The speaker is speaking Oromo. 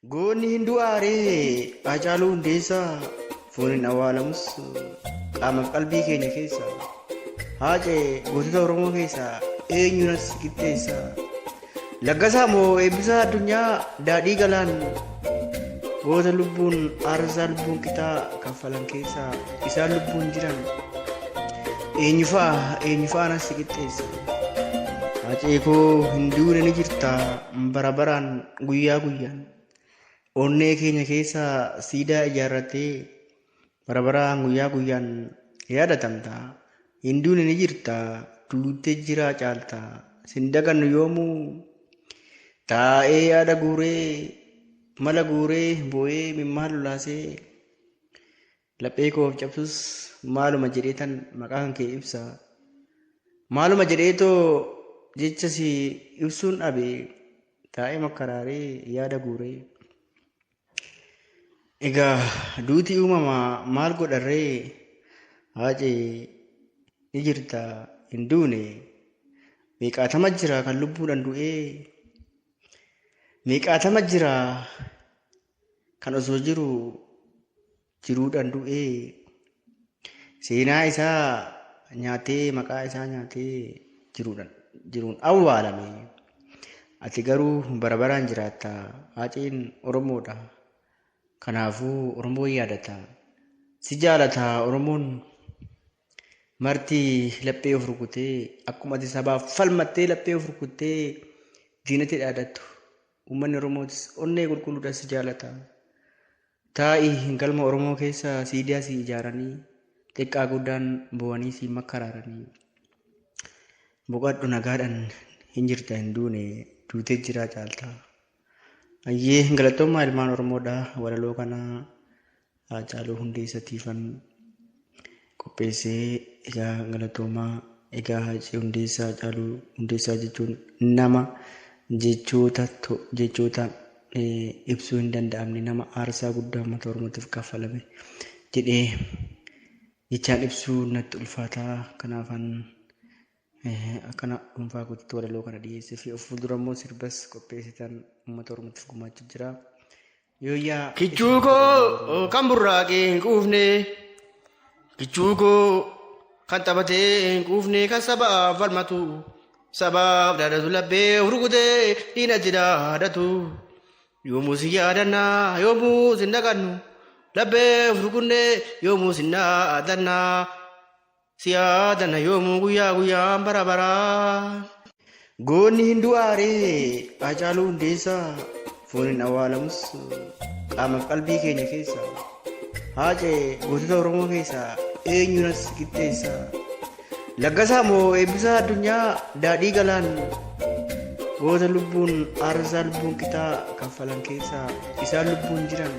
Goonni hin du'aaree Haacaaluu Hundeessaa fooniin awwaalamus qaamaaf qalbii keenya keessa. Haacee gootota Oromoo keessaa eenyunas qixxeessa. Laggasaa moo eebbisaa addunyaa daadhii galaan goota lubbuun aarsaa lubbuun qixaa kaffalan keessaa isaan lubbuun jiran eenyufaanas qixxeessa. Haacee koo hin duune ni jirta bara baraan guyyaa guyyaan. Onnee keenya keessa siidaa ijaarrattee bara baraan guyyaa guyyaan yaadatamta. Hin duune ni jirta duutee jiraa caalta. Sin dagannu yoomuu taa'ee yaada guuree mala guuree boo'ee mimmaan lolaasee laphee koof cabsus maaluma jedheetan maqaan kee ibsa. Maaluma jedheetoo jecha si ibsuun dhabe taa'ee makkaraaree yaada guuree. Egaa duutii uumamaa maal godharree Haacee ni jirta hin duune meeqaatama jira kan lubbuudhaan du'ee meeqaatama jira kan osoo jiruudhaan du'ee seenaa isaa nyaatee maqaa isaa nyaatee jiruun awwaalame. Ati garuu bara baraan jiraatta. Haaceen Oromoodha. Kanaafuu Oromoo yaadata. Si jaalata Oromoon marti laphee of rukutee akkuma ati sabaaf falmattee laphee of rukutee diinatti dhaadattu. Uummanni Oromootis onnee qulqulluudhaan si jaalata. Taa'ii galma Oromoo keessa siidaa si ijaaranii xiqqaa guddaan bu'anii si makkaraaranii. Boqadhu nagaadhaan hin jirta hin duune duutee jiraa caalta. Ayyee galatoomaa ilmaan Oromoodha. Walaloo kana Haacaaluu Hundeessatiifan qopheessee egaa galatoomaa. Egaa Haacaaluu Hundeessaa jechuun nama jechoota ibsuu hin danda'amne nama aarsaa guddaa uummata Oromootiif kaffalame jedhee jechaan ibsuu natti ulfaataa. Kanaafan akkana dhuunfaa kootitti walaloo kana dhiyeessee fi of fuuldura immoo sirbas qopheessitan uummata Oromootiif gumaachaa jira. Yooyyaa Kichuu koo kan burraaqee hin quufne, kichuu koo kan taphatee hin quufne, kan sabaaf falmatu, sabaaf dhaadatu laphee rukutee diinatti dhaadatu. Yoomuu si yaadanna yoomuu sin dhaqannu, laphee rukunne yoomuu sin dhaadanna. Siyaadana yoomuu guyyaa guyyaan bara baraan. goonni hin du'aaree Haacaaluu Hundeessaa fooniin awwaalamus qaamaaf qalbii keenya keessa. Haacee gootota Oromoo keessaa eenyunas qixxeessa. Laggasaa moo eebbisaa addunyaa daadhii galaan goota lubbuun aarsaa lubbuun qixaa kaffalan keessaa isaan lubbuun jiran